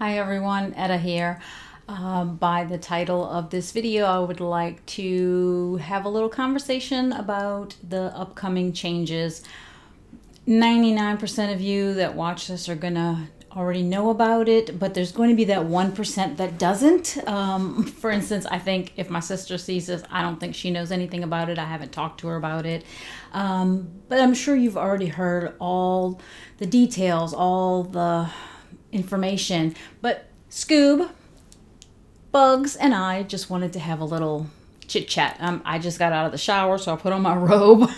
Hi everyone, Etta here. By the title of this video, I would like to have a little conversation about the upcoming changes. 99% of you that watch this are gonna already know about it, but there's going to be that 1% that doesn't. For instance, I think if my sister sees this, I don't think she knows anything about it. I haven't talked to her about it. But I'm sure you've already heard all the details, all the information. But Scoob, Bugs, and I just wanted to have a little chit chat. I just got out of the shower, so I put on my robe.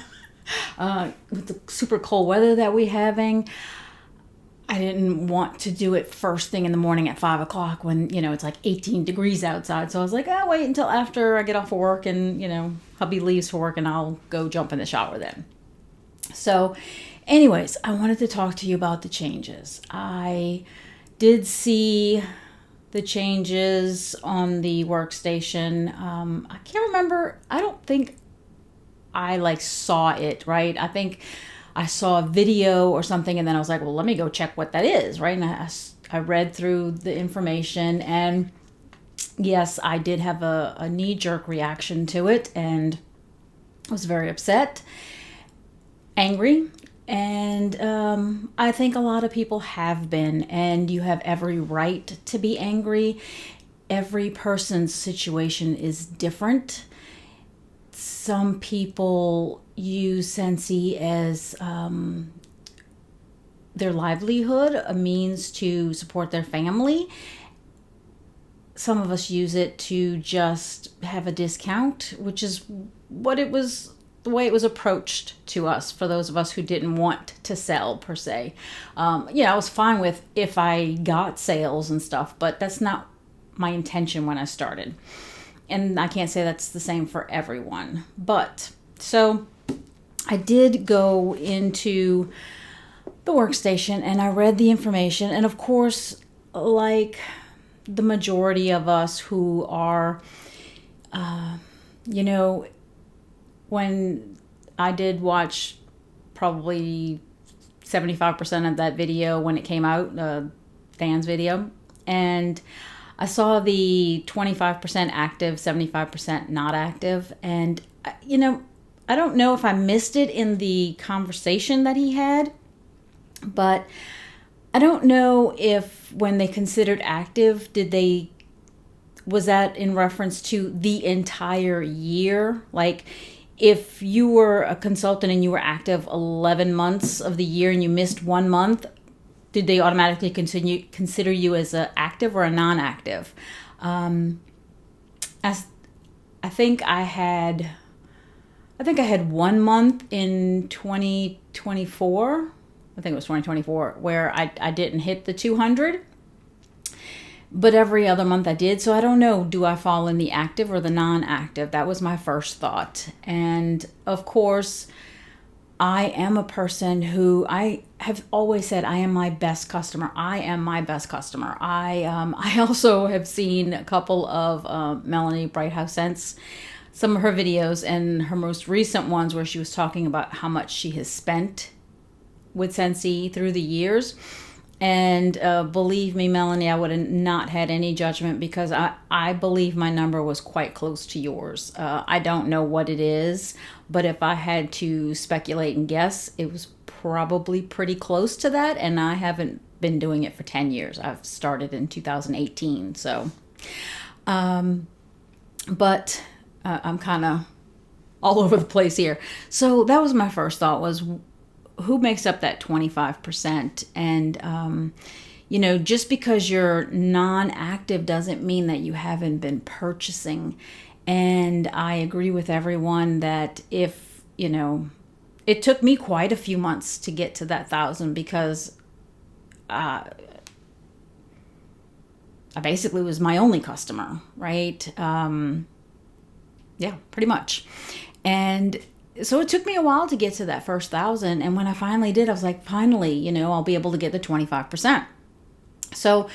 With the super cold weather that we're having, I didn't want to do it first thing in the morning at 5 o'clock when, it's like 18 degrees outside. So I was like, I'll wait until after I get off of work and, hubby leaves for work and I'll go jump in the shower then. So anyways, I wanted to talk to you about the changes. I did see the changes on the workstation. I can't remember. I don't think I saw it, right? I think I saw a video or something and then I was like, well, let me go check what that is, right? And I read through the information and yes, I did have a knee-jerk reaction to it and I was very upset, angry. And I think a lot of people have been, and you have every right to be angry. Every person's situation is different. Some people use Scentsy as their livelihood, a means to support their family. Some of us use it to just have a discount, which is what it was, the way it was approached to us for those of us who didn't want to sell per se. I was fine with if I got sales and stuff, but that's not my intention when I started. And I can't say that's the same for everyone. But so I did go into the workstation and I read the information. And of course, like the majority of us who are, when I did watch probably 75% of that video when it came out, Dan's video, and I saw the 25% active, 75% not active, and I don't know if I missed it in the conversation that he had, but I don't know if when they considered active, was that in reference to the entire year? Like, if you were a consultant and you were active 11 months of the year and you missed 1 month, did they automatically consider you as an active or a non-active? As I think I had 1 month in 2024. I think it was 2024 where I didn't hit the 200. But every other month I did. So I don't know, do I fall in the active or the non-active? That was my first thought. And of course, I am a person who I have always said I am my best customer. I am my best customer. I also have seen a couple of Melanie Brighthouse Scents, some of her videos and her most recent ones where she was talking about how much she has spent with Scentsy through the years. And believe me, Melanie, I would have not had any judgment because I believe my number was quite close to yours. I don't know what it is, but if I had to speculate and guess, it was probably pretty close to that. And I haven't been doing it for 10 years. I've started in 2018. So, but I'm kind of all over the place here. So that was my first thought was, who makes up that 25%? And, just because you're non-active doesn't mean that you haven't been purchasing. And I agree with everyone that if, it took me quite a few months to get to that 1,000 because I basically was my only customer, right? Yeah, pretty much. And so it took me a while to get to that first 1,000. And when I finally did, I was like, finally, I'll be able to get the 25%. So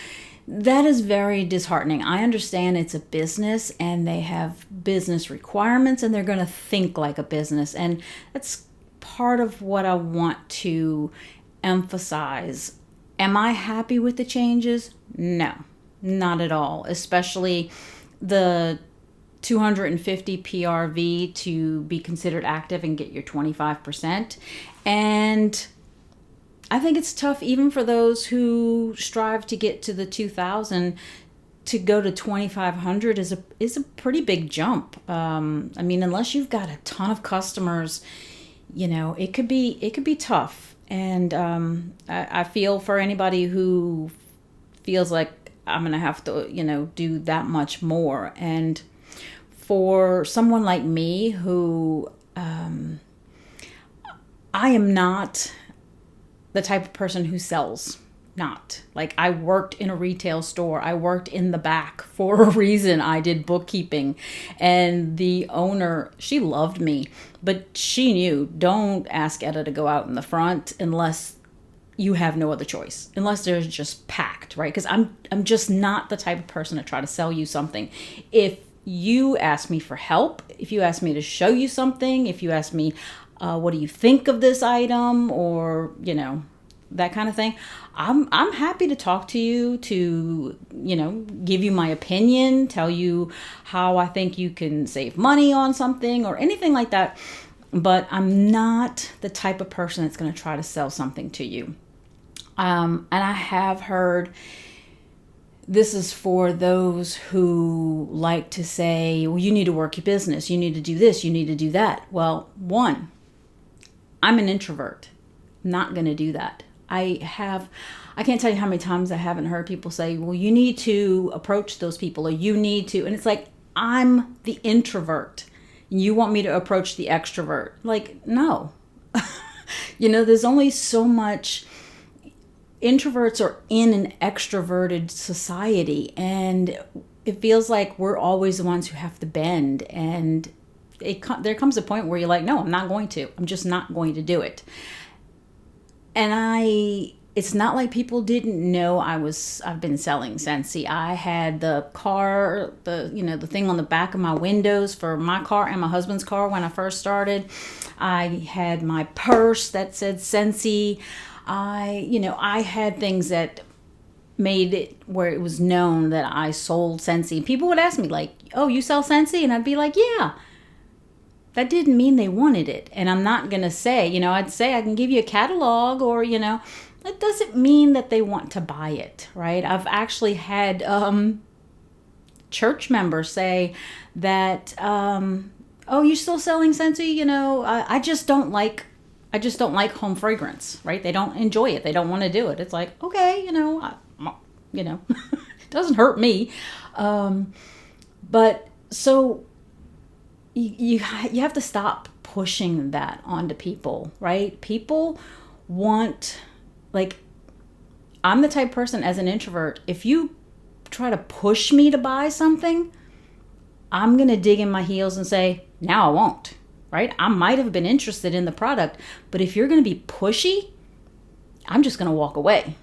that is very disheartening. I understand it's a business and they have business requirements and they're going to think like a business. And that's part of what I want to emphasize. Am I happy with the changes? No, not at all. Especially the 250 PRV to be considered active and get your 25%. And I think it's tough even for those who strive to get to the 2000. To go to 2,500 is a pretty big jump. I mean, unless you've got a ton of customers, it could be tough. And I feel for anybody who feels like I'm gonna have to do that much more. And for someone like me who I am not the type of person who sells. Not like I worked in a retail store. I worked in the back for a reason. I did bookkeeping, and the owner, she loved me, but she knew, don't ask Etta to go out in the front unless you have no other choice, unless they're just packed, right? Because I'm just not the type of person to try to sell you something. If you ask me for help, if you ask me to show you something, if you ask me, what do you think of this item, or that kind of thing, I'm happy to talk to you, to give you my opinion, tell you how I think you can save money on something or anything like that. But I'm not the type of person that's going to try to sell something to you. And I have heard, this is for those who like to say, well, you need to work your business, you need to do this, you need to do that. Well, one, I'm an introvert. I'm not going to do that. I can't tell you how many times I haven't heard people say, well, you need to approach those people, or you need to, and it's like, I'm the introvert. You want me to approach the extrovert? Like, no. There's only so much. Introverts are in an extroverted society, and it feels like we're always the ones who have to bend. And there comes a point where you're like, no, I'm not going to. I'm just not going to do it. And it's not like people didn't know I've been selling Scentsy. I had the car, the thing on the back of my windows for my car and my husband's car when I first started. I had my purse that said Scentsy. I had things that made it where it was known that I sold Scentsy. People would ask me like, oh, you sell Scentsy? And I'd be like, yeah. That didn't mean they wanted it. And I'm not going to say, I'd say I can give you a catalog, or, it doesn't mean that they want to buy it, right? I've actually had church members say that, oh, you're still selling Scentsy? I just don't like home fragrance, right? They don't enjoy it. They don't want to do it. It's like, okay, it doesn't hurt me. But so you have to stop pushing that onto people, right? People want, like, I'm the type of person as an introvert, if you try to push me to buy something, I'm going to dig in my heels and say, now I won't, right? I might have been interested in the product, but if you're going to be pushy, I'm just going to walk away.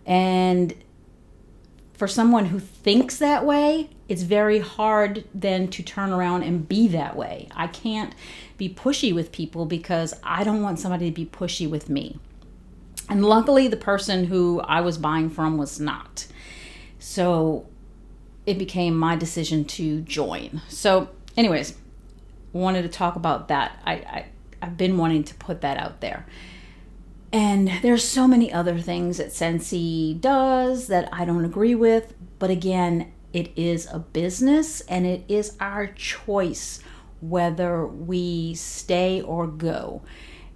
And for someone who thinks that way, it's very hard then to turn around and be that way. I can't be pushy with people because I don't want somebody to be pushy with me. And luckily, the person who I was buying from was not. So it became my decision to join. So anyways, wanted to talk about that. I've been wanting to put that out there. And there's so many other things that Scentsy does that I don't agree with. But again, it is a business, and it is our choice whether we stay or go.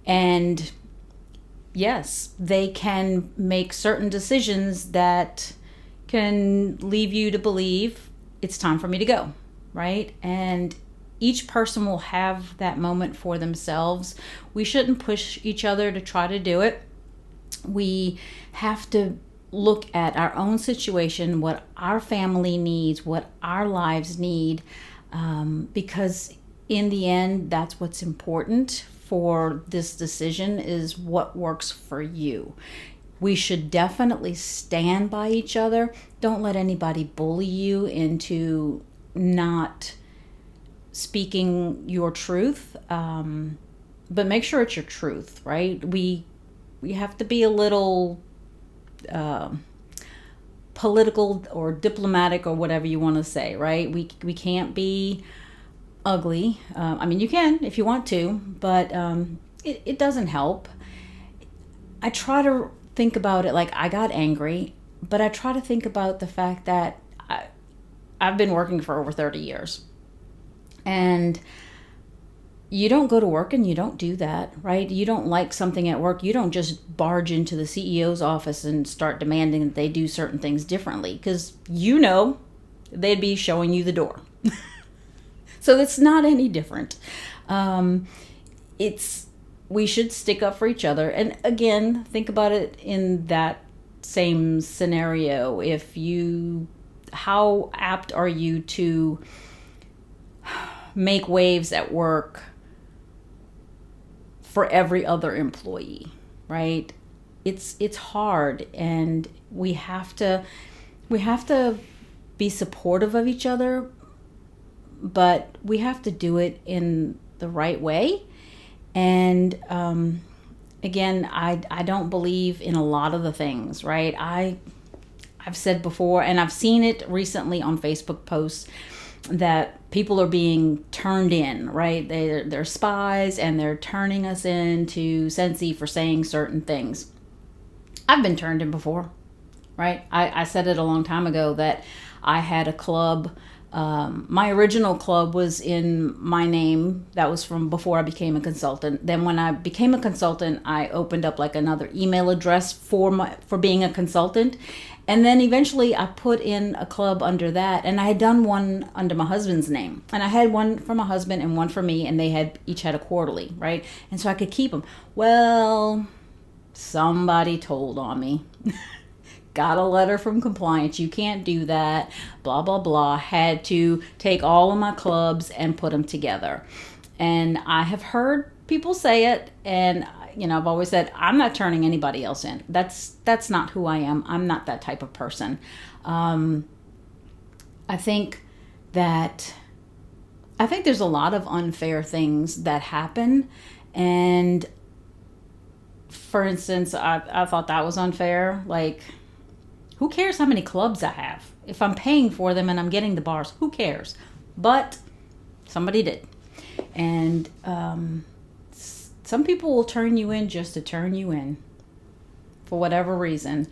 And yes, they can make certain decisions that can leave you to believe it's time for me to go, right? And each person will have that moment for themselves. We shouldn't push each other to try to do it. We have to look at our own situation, what our family needs, what our lives need, because in the end, that's what's important for this decision, is what works for you. We should definitely stand by each other. Don't let anybody bully you into not speaking your truth, but make sure it's your truth, right? We have to be a little political or diplomatic or whatever you want to say, right? We can't be ugly. I mean, you can if you want to, but it doesn't help. I try to think about it like I got angry, but I try to think about the fact that I've been working for over 30 years. And you don't go to work and you don't do that, right? You don't like something at work. You don't just barge into the CEO's office and start demanding that they do certain things differently, because they'd be showing you the door. So it's not any different. We should stick up for each other. And again, think about it in that same scenario. How apt are you to make waves at work for every other employee, right? It's hard, and we have to be supportive of each other, but we have to do it in the right way. And again, I don't believe in a lot of the things, right? I've said before, and I've seen it recently on Facebook posts, that people are being turned in, right? They're spies, and they're turning us into Scentsy for saying certain things. I've been turned in before, right? I said it a long time ago that I had a club. My original club was in my name. That was from before I became a consultant. Then when I became a consultant, I opened up like another email address for being a consultant. And then eventually I put in a club under that, and I had done one under my husband's name. And I had one for my husband and one for me, and they each had a quarterly, right? And so I could keep them. Well, somebody told on me. Got a letter from compliance. You can't do that. Blah, blah, blah. Had to take all of my clubs and put them together. And I have heard people say it, and I've always said, I'm not turning anybody else in. That's not who I am. I'm not that type of person. I think there's a lot of unfair things that happen. And for instance, I thought that was unfair. Like, who cares how many clubs I have? If I'm paying for them and I'm getting the bars, who cares? But somebody did. And some people will turn you in just to turn you in for whatever reason.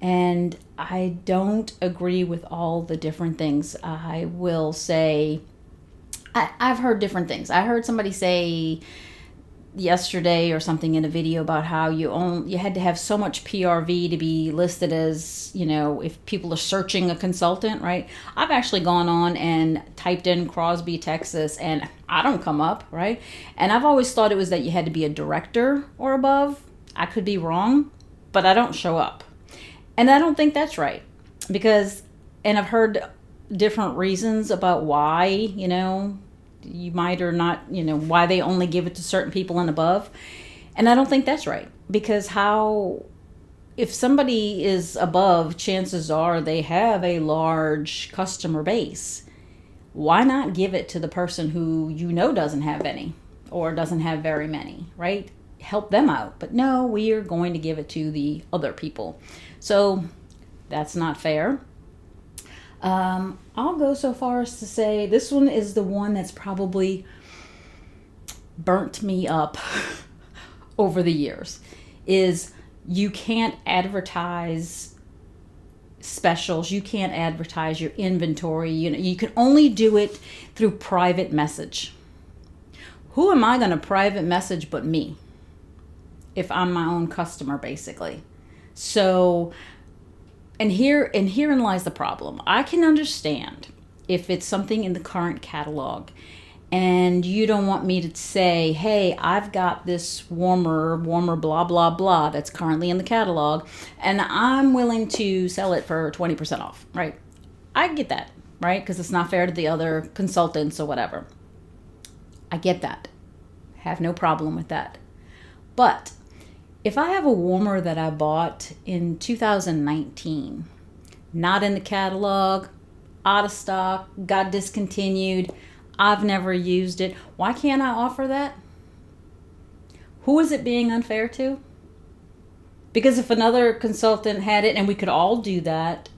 And I don't agree with all the different things. I will say, I've heard different things. I heard somebody say yesterday or something in a video about how you had to have so much PRV to be listed as, if people are searching a consultant, right? I've actually gone on and typed in Crosby, Texas, and I don't come up, right? And I've always thought it was that you had to be a director or above. I could be wrong, but I don't show up. And I don't think that's right, and I've heard different reasons about why, you might or not, why they only give it to certain people and above. And I don't think that's right, because if somebody is above, chances are they have a large customer base. Why not give it to the person who doesn't have any or doesn't have very many, right? Help them out. But no, we are going to give it to the other people. So that's not fair. I'll go so far as to say this one is the one that's probably burnt me up over the years, is you can't advertise specials. You can't advertise your inventory. You can only do it through private message. Who am I going to private message but me, if I'm my own customer, basically? So, and herein lies the problem. I can understand if it's something in the current catalog and you don't want me to say, hey, I've got this warmer, blah, blah, blah, that's currently in the catalog, and I'm willing to sell it for 20% off, right? I get that, right? Because it's not fair to the other consultants or whatever. I get that. Have no problem with that. But if I have a warmer that I bought in 2019, not in the catalog, out of stock, got discontinued, I've never used it, why can't I offer that? Who is it being unfair to? Because if another consultant had it and we could all do that,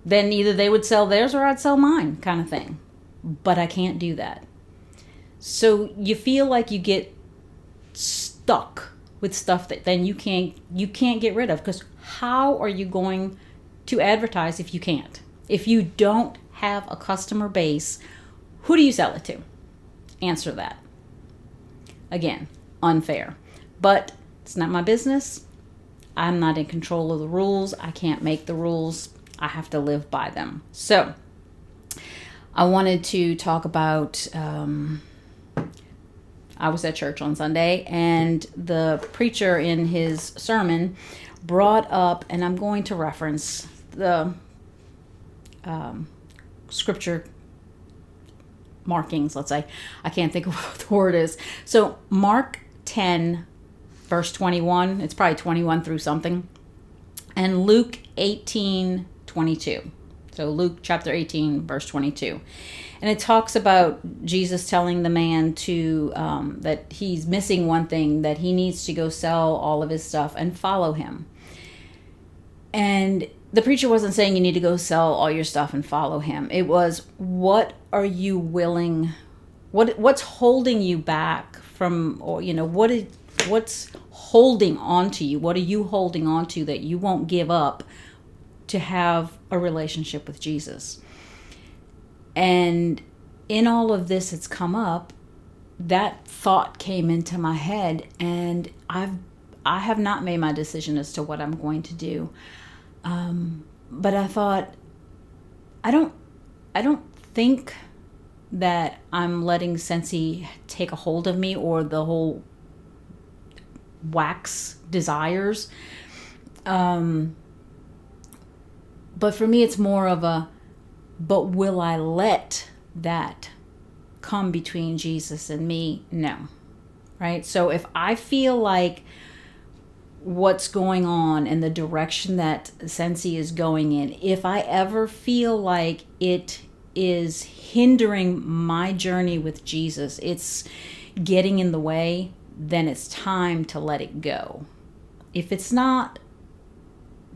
then either they would sell theirs or I'd sell mine, kind of thing. But I can't do that. So you feel like you get stuck with stuff that then you can't get rid of, because how are you going to advertise if you can't? If you don't have a customer base, who do you sell it to? Answer that. Again, unfair. But it's not my business. I'm not in control of the rules. I can't make the rules. I have to live by them. So I wanted to talk about, I was at church on Sunday, and the preacher in his sermon brought up, and I'm going to reference the scripture markings, let's say. I can't think of what the word is. So Mark 10, verse 21, it's probably 21 through something, and Luke 18, 22. So Luke chapter 18, verse 22. And it talks about Jesus telling the man to that he's missing one thing, that he needs to go sell all of his stuff and follow him. And the preacher wasn't saying you need to go sell all your stuff and follow him. It was, what are you willing, what's holding you back from, or what's holding on to you? What are you holding on to that you won't give up to have a relationship with Jesus? And in all of this, it's come up, that thought came into my head, and I have not made my decision as to what I'm going to do. But I thought, I don't think that I'm letting Scentsy take a hold of me, or the whole wax desires. But for me, it's more of a, but will I let that come between Jesus and me? No. Right? So if I feel like what's going on and the direction that Scentsy is going in, if I ever feel like it is hindering my journey with Jesus, it's getting in the way, then it's time to let it go. If it's not,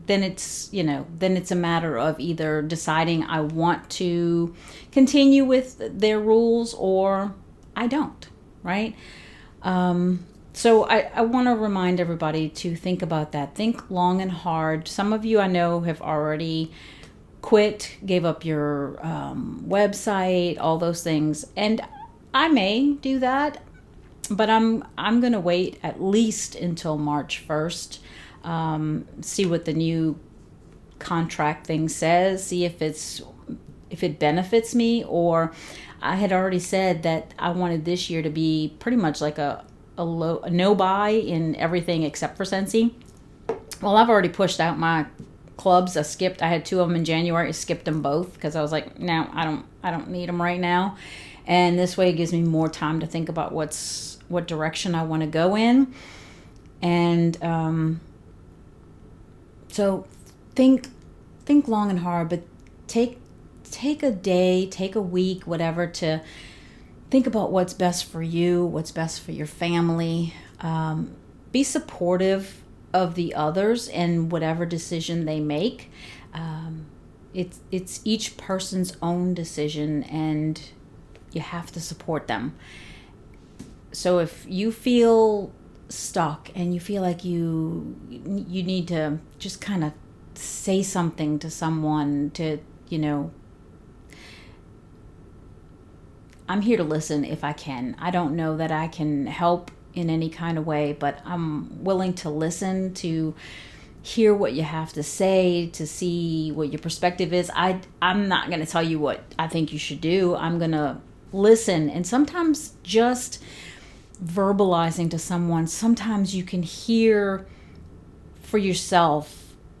then it's a matter of either deciding I want to continue with their rules or I don't, right? So I want to remind everybody to think about that. Think long and hard. Some of you I know have already quit, gave up your website, all those things. And I may do that, but I'm going to wait at least until March 1st. See what the new contract thing says, see if it benefits me. Or I had already said that I wanted this year to be pretty much like a no buy in everything except for Scentsy. Well, I've already pushed out my clubs. I had 2 of them in January. I skipped them both because I was like, no, I don't need them right now. And this way it gives me more time to think about what direction I want to go in. And so think long and hard, but take a day, take a week, whatever, to think about what's best for you, what's best for your family. Be supportive of the others and whatever decision they make. It's each person's own decision, and you have to support them. So if you feel stuck and you feel like you need to just kind of say something to someone to, I'm here to listen if I can. I don't know that I can help in any kind of way, but I'm willing to listen, to hear what you have to say, to see what your perspective is. I'm not going to tell you what I think you should do. I'm going to listen. And sometimes just verbalizing to someone, sometimes you can hear for yourself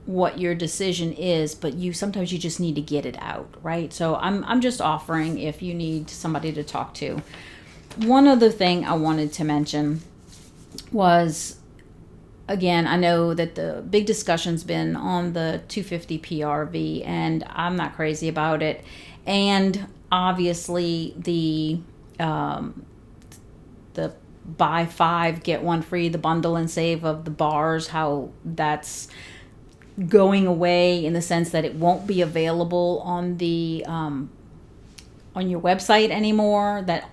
what your decision is, but sometimes you just need to get it out, right? So I'm just offering if you need somebody to talk to. One other thing I wanted to mention was, again, I know that the big discussion's been on the 250 PRV, and I'm not crazy about it. And obviously the buy 5 get 1 free, the bundle and save of the bars, how that's going away in the sense that it won't be available on the on your website anymore, that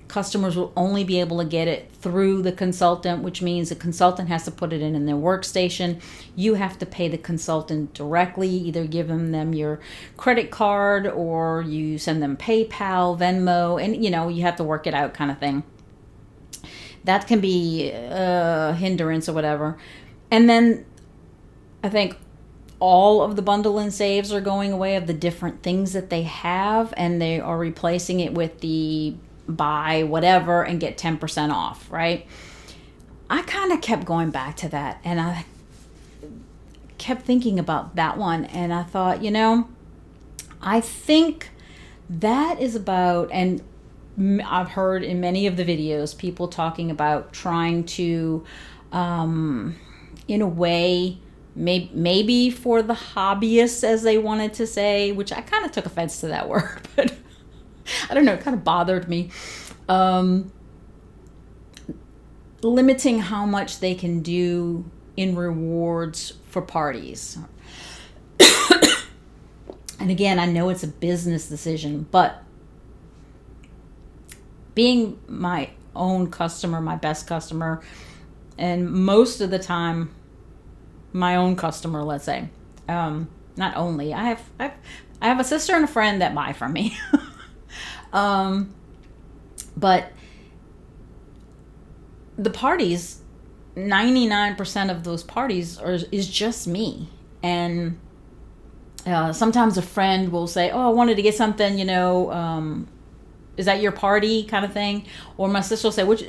customers will only be able to get it through the consultant, which means the consultant has to put it in their workstation. You have to pay the consultant directly, either give them your credit card or you send them PayPal, Venmo, and you have to work it out kind of thing. That can be a hindrance or whatever. And then I think all of the bundle and saves are going away of the different things that they have, and they are replacing it with the buy whatever and get 10% off, right? I kind of kept going back to that, and I kept thinking about that one, and I thought, I think that is about, and I've heard in many of the videos people talking about trying to, in a way, maybe for the hobbyists, as they wanted to say, which I kind of took offense to that word, but I don't know, it kind of bothered me. Limiting how much they can do in rewards for parties. And again, I know it's a business decision, but being my own customer, my best customer, and most of the time my own customer, let's say, not only, I have a sister and a friend that buy from me. But the parties, 99% of those parties is just me. And sometimes a friend will say, oh, I wanted to get something, is that your party kind of thing? Or my sister will say, which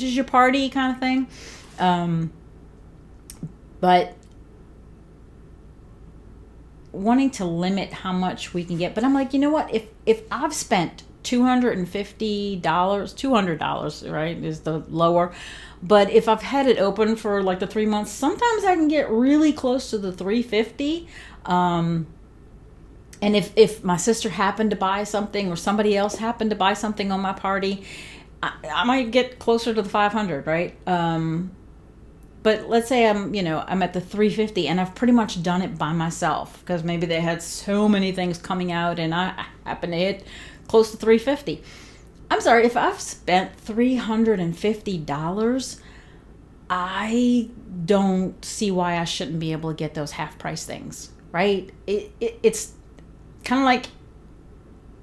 is your party kind of thing? But wanting to limit how much we can get. But I'm like, you know what? If I've spent $250, right, is the lower. But if I've had it open for like the 3 months, sometimes I can get really close to the $350. And if my sister happened to buy something or somebody else happened to buy something on my party, I might get closer to the $500, right? But let's say I'm at the $350 and I've pretty much done it by myself because maybe they had so many things coming out and I happen to hit close to $350. I'm sorry, if I've spent $350, I don't see why I shouldn't be able to get those half price things, right? It's kind of like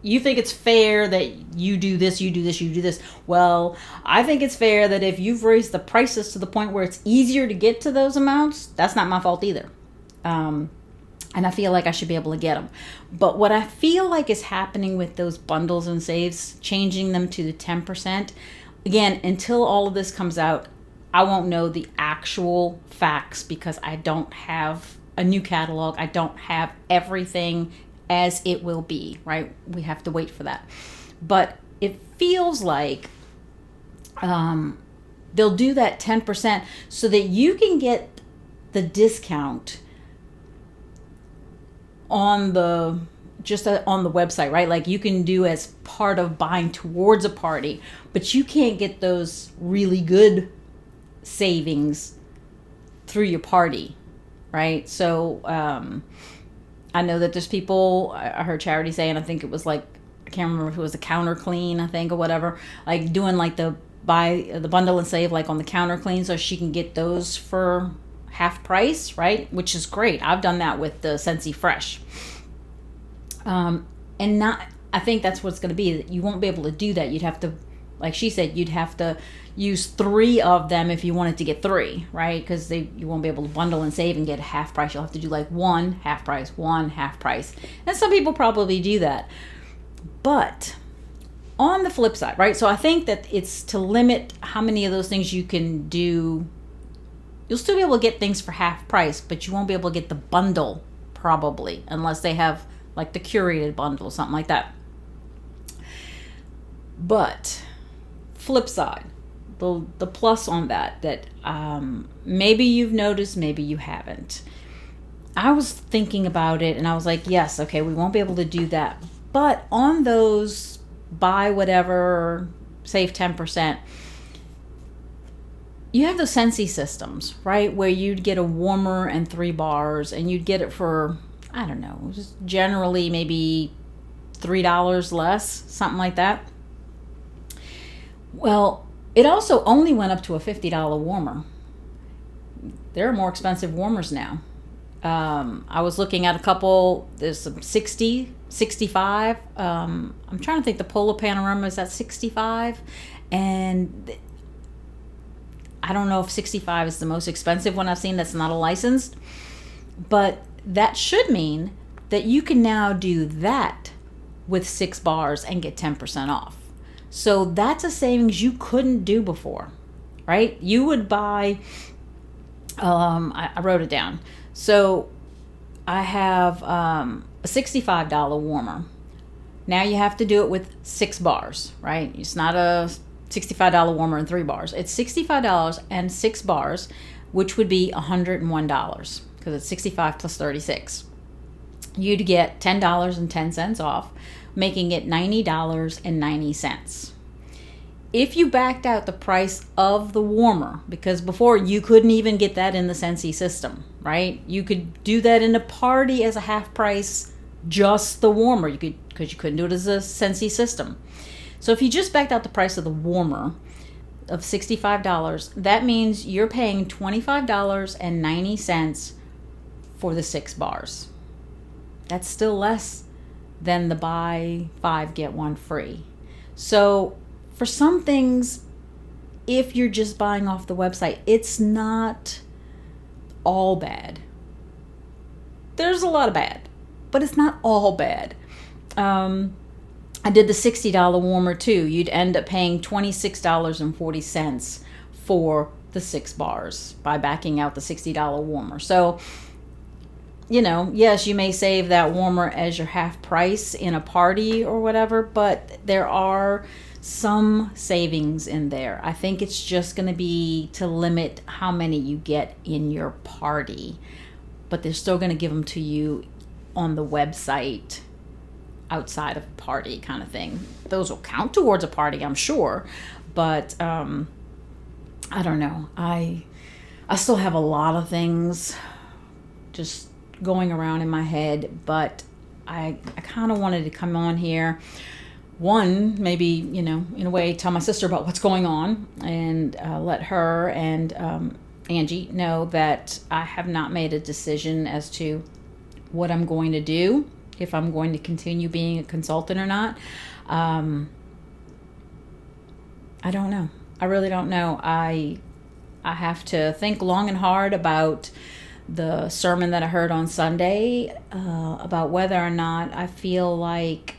you think it's fair that you do this, you do this, you do this. Well, I think it's fair that if you've raised the prices to the point where it's easier to get to those amounts, that's not my fault either. And I feel like I should be able to get them. But what I feel like is happening with those bundles and saves, changing them to the 10%, again, until all of this comes out, I won't know the actual facts because I don't have a new catalog. I don't have everything as it will be, right? We have to wait for that. But it feels like they'll do that 10% so that you can get the discount on the website, right? Like you can do as part of buying towards a party, but you can't get those really good savings through your party, right? So I know that there's people, I heard Charity say, and I think it was like, I can't remember if it was a counter clean, I think, or whatever, like doing like the bundle and save like on the counter clean so she can get those for half price, right? Which is great. I've done that with the Scentsy Fresh. I think that's what it's going to be. You won't be able to do that. You'd have to, like she said, you'd have to use 3 of them if you wanted to get 3, right? Because you won't be able to bundle and save and get half price. You'll have to do like 1 half price, 1 half price. And some people probably do that. But on the flip side, right? So I think that it's to limit how many of those things you can do. You'll still be able to get things for half price, but you won't be able to get the bundle probably, unless they have like the curated bundle, something like that. But flip side, the plus on that maybe you've noticed, maybe you haven't. I was thinking about it and I was like, yes, okay, we won't be able to do that. But on those buy whatever, save 10%, you have the Scentsy systems, right? Where you'd get a warmer and 3 bars, and you'd get it for, I don't know, just generally maybe $3 less, something like that. Well, it also only went up to a $50 warmer. There are more expensive warmers now. I was looking at a couple, there's some 60, 65. I'm trying to think, the Polar Panorama is at 65. And I don't know if 65 is the most expensive one I've seen that's not a licensed. But that should mean that you can now do that with 6 bars and get 10% off. So that's a savings you couldn't do before, right? You would buy, I wrote it down. So I have a $65 warmer. Now you have to do it with 6 bars, right? It's not a $65 warmer and 3 bars. It's $65 and 6 bars, which would be $101 because it's 65 plus 36. You'd get $10.10 off, making it $90.90. If you backed out the price of the warmer, because before you couldn't even get that in the Scentsy system, right? You could do that in a party as a half price, just the warmer. You could, because you couldn't do it as a Scentsy system. So if you just backed out the price of the warmer of $65, that means you're paying $25.90 for the 6 bars. That's still less than the buy 5, get 1 free. So for some things, if you're just buying off the website, it's not all bad. There's a lot of bad, but it's not all bad. I did the $60 warmer too. You'd end up paying $26.40 for the 6 bars by backing out the $60 warmer. So, you know, yes, you may save that warmer as your half price in a party or whatever, but there are some savings in there. I think it's just going to be to limit how many you get in your party, but they're still going to give them to you on the website outside of a party kind of thing. Those will count towards a party, I'm sure, but I don't know. I still have a lot of things just going around in my head, but I kind of wanted to come on here. One, maybe, you know, in a way, tell my sister about what's going on, and let her and Angie know that I have not made a decision as to what I'm going to do, if I'm going to continue being a consultant or not. I don't know. I really don't know. I have to think long and hard about the sermon that I heard on Sunday, about whether or not I feel like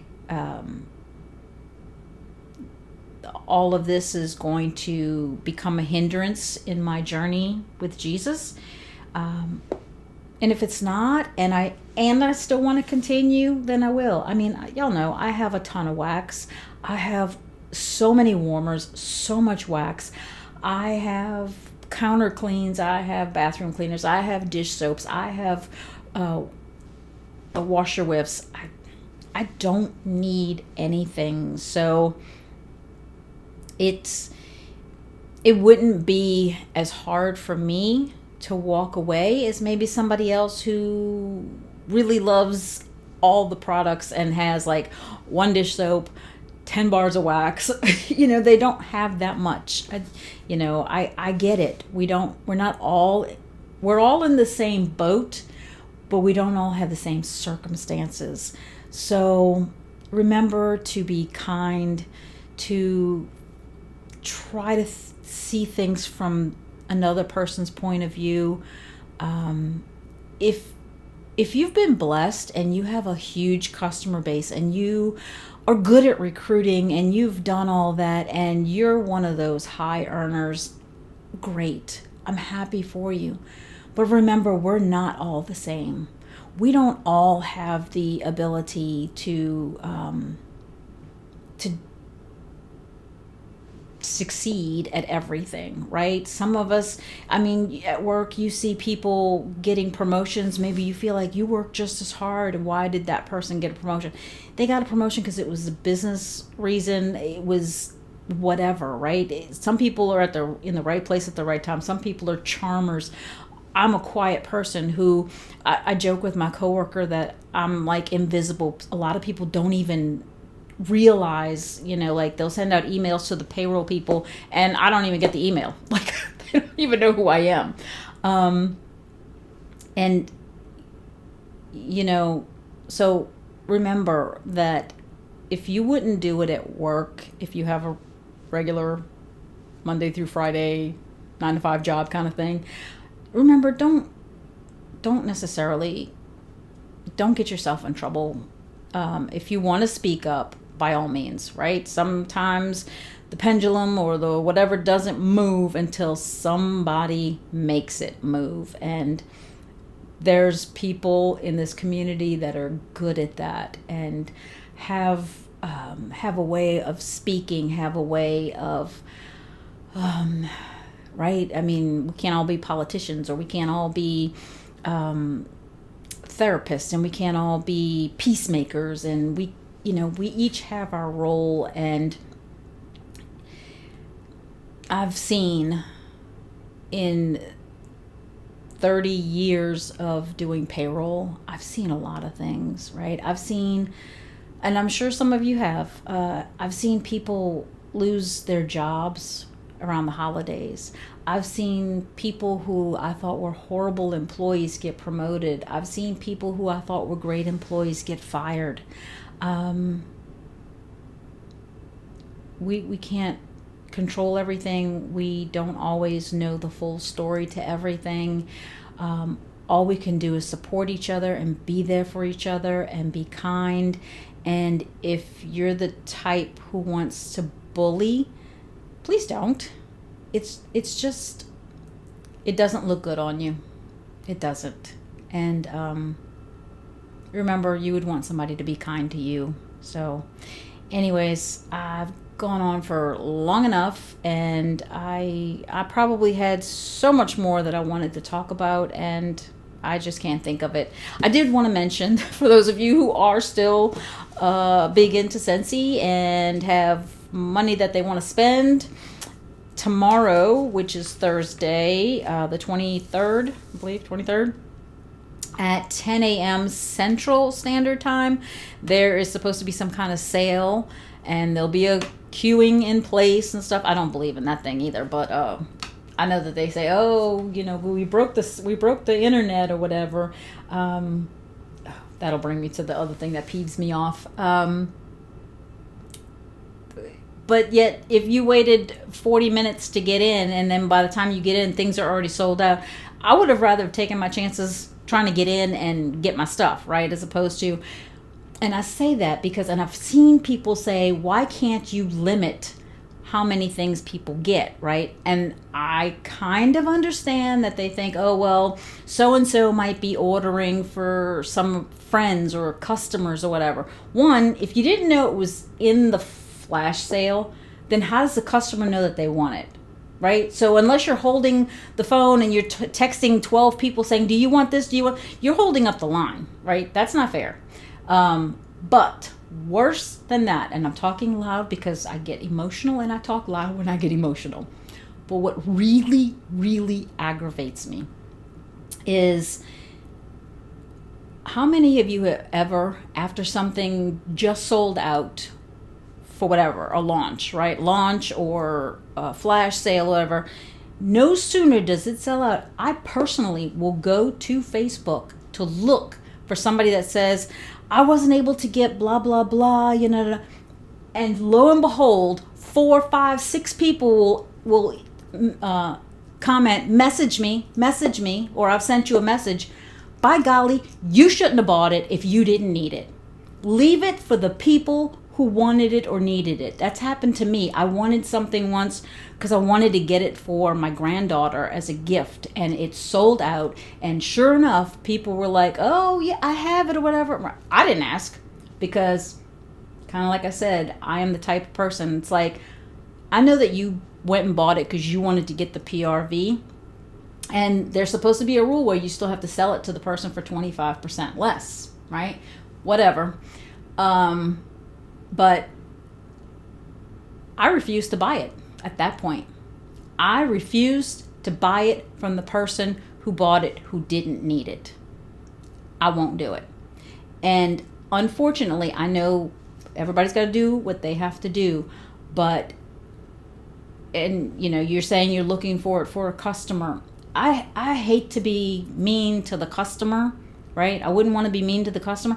all of this is going to become a hindrance in my journey with Jesus. And if it's not, and I still want to continue, then I will. I mean, y'all know I have a ton of wax. I have so many warmers, so much wax. I have counter cleans. I have bathroom cleaners. I have dish soaps. I have washer whiffs. I don't need anything. So it wouldn't be as hard for me to walk away as maybe somebody else who really loves all the products and has like 1 dish soap, 10 bars of wax. You know, they don't have that much. I get it. We're all in the same boat, but we don't all have the same circumstances. So remember to be kind, to try to see things from another person's point of view. If you've been blessed and you have a huge customer base and you are good at recruiting and you've done all that and you're one of those high earners, great. I'm happy for you. But remember, we're not all the same. We don't all have the ability to succeed at everything, right? Some of us, I mean, at work you see people getting promotions. Maybe you feel like you work just as hard, and why did that person get a promotion? They got a promotion because it was a business reason. It was whatever, right? Some people are in the right place at the right time. Some people are charmers. I'm a quiet person who I joke with my coworker that I'm like invisible. A lot of people don't even realize, like they'll send out emails to the payroll people and I don't even get the email. Like they don't even know who I am. And, so remember that if you wouldn't do it at work, if you have a regular Monday through Friday 9 to 5 job kind of thing, remember, don't get yourself in trouble. If you want to speak up, by all means, right? Sometimes the pendulum or the whatever doesn't move until somebody makes it move. And there's people in this community that are good at that and have a way of speaking, have a way of, right? I mean, we can't all be politicians, or we can't all be therapists, and we can't all be peacemakers, and we each have our role. And I've seen in 30 years of doing payroll, I've seen a lot of things, right? I've seen, and I'm sure some of you have, I've seen people lose their jobs around the holidays. I've seen people who I thought were horrible employees get promoted. I've seen people who I thought were great employees get fired. We can't control everything. We don't always know the full story to everything. All we can do is support each other and be there for each other and be kind. And if you're the type who wants to bully, please don't. It's just, it doesn't look good on you. It doesn't. And remember, you would want somebody to be kind to you. So anyways, I've gone on for long enough, and I probably had so much more that I wanted to talk about, and I just can't think of it. I did want to mention, for those of you who are still big into Scentsy and have money that they want to spend, tomorrow, which is Thursday, the 23rd, I believe, 23rd, at 10 a.m. Central Standard Time, there is supposed to be some kind of sale, and there'll be a queuing in place and stuff. I don't believe in that thing either, but I know that they say, we broke the internet or whatever. That'll bring me to the other thing that peeves me off. But yet, if you waited 40 minutes to get in, and then by the time you get in, things are already sold out, I would have rather taken my chances trying to get in and get my stuff, right? As opposed to, and I say that because, and I've seen people say, why can't you limit how many things people get, right? And I kind of understand that they think, oh, well, so-and-so might be ordering for some friends or customers or whatever. One, if you didn't know it was in the flash sale, then how does the customer know that they want it, right? So unless you're holding the phone and you're texting 12 people saying, do you want this? You're holding up the line, right? That's not fair. But worse than that, and I'm talking loud because I get emotional, and I talk loud when I get emotional. But what really, really aggravates me is, how many of you have ever, after something just sold out for whatever, a launch, right? Launch or a flash sale, whatever. No sooner does it sell out, I personally will go to Facebook to look for somebody that says, I wasn't able to get blah, blah, blah, and lo and behold, 4, 5, 6 people will comment, message me, or I've sent you a message. By golly, you shouldn't have bought it if you didn't need it. Leave it for the people who wanted it or needed it. That's happened to me. I wanted something once because I wanted to get it for my granddaughter as a gift, and it sold out. And sure enough, people were like, oh yeah, I have it or whatever. I didn't ask, because kind of like I said, I am the type of person, it's like, I know that you went and bought it because you wanted to get the PRV, and there's supposed to be a rule where you still have to sell it to the person for 25% less, right? Whatever. But I refused to buy it at that point. I refused to buy it from the person who bought it who didn't need it. I won't do it. And unfortunately, I know everybody's got to do what they have to do, but, and you know, you're saying you're looking for it for a customer. I hate to be mean to the customer, right? I wouldn't want to be mean to the customer,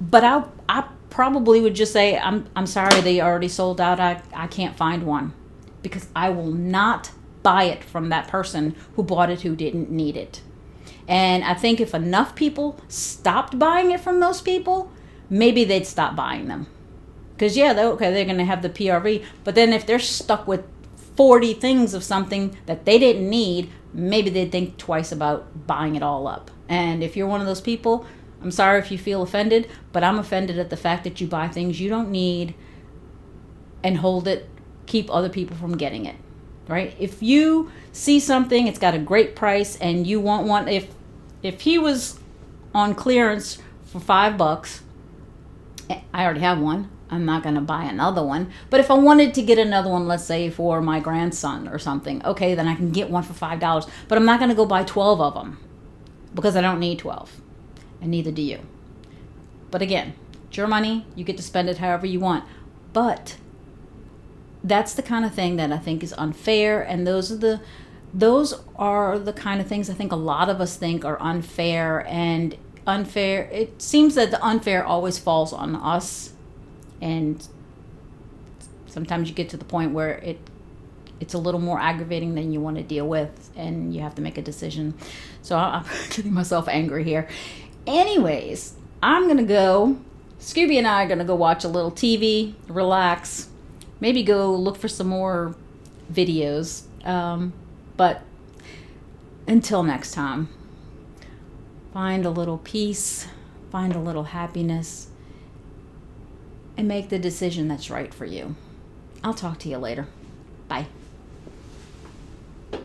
but I probably would just say, I'm sorry, they already sold out. I can't find one, because I will not buy it from that person who bought it who didn't need it. And I think if enough people stopped buying it from those people, maybe they'd stop buying them. Because yeah, they're going to have the PRV, but then if they're stuck with 40 things of something that they didn't need, maybe they'd think twice about buying it all up. And if you're one of those people, I'm sorry if you feel offended, but I'm offended at the fact that you buy things you don't need and hold it, keep other people from getting it, right? If you see something, it's got a great price and you want one, if he was on clearance for $5, I already have one. I'm not going to buy another one. But if I wanted to get another one, let's say for my grandson or something, okay, then I can get one for $5. But I'm not going to go buy 12 of them because I don't need 12. And neither do you. But again, it's your money. You get to spend it however you want. But that's the kind of thing that I think is unfair. And those are the kind of things I think a lot of us think are unfair. And unfair, it seems that the unfair always falls on us. And sometimes you get to the point where it's a little more aggravating than you want to deal with, and you have to make a decision. So I'm getting myself angry here. Anyways, I'm going to go, Scooby and I are going to go watch a little TV, relax, maybe go look for some more videos. But until next time, find a little peace, find a little happiness, and make the decision that's right for you. I'll talk to you later. Bye.